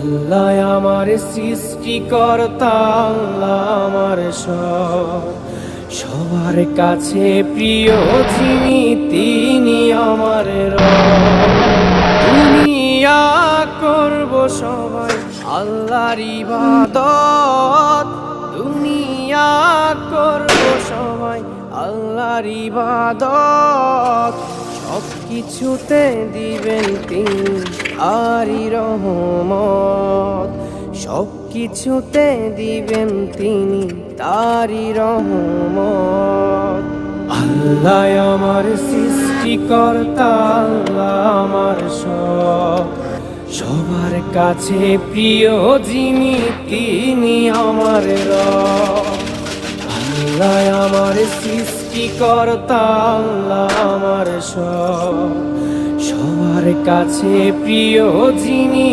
আল্লাহ আমার সৃষ্টিকর্তা, আল্লাহ আমার সবার কাছে প্রিয় যিনি, তিনি আমার দুনিয়া করব সবাই আল্লাহর ইবাদত, দুনিয়া করব সবাই আল্লাহর ইবাদত। সব কিছুতে দিবেন তিনি আরি রহমত, সব কিছুতে দিবেন তিনি তারি রহমত। আল্লাহ আমার সৃষ্টিকর্তা, আল্লাহ আমার সবার কাছে প্রিয় যিনি, তিনি আমার রব। আল্লাহ আমার সৃষ্টিকর্তা, আল্লাহ আমার সবার কাছে প্রিয় যিনি,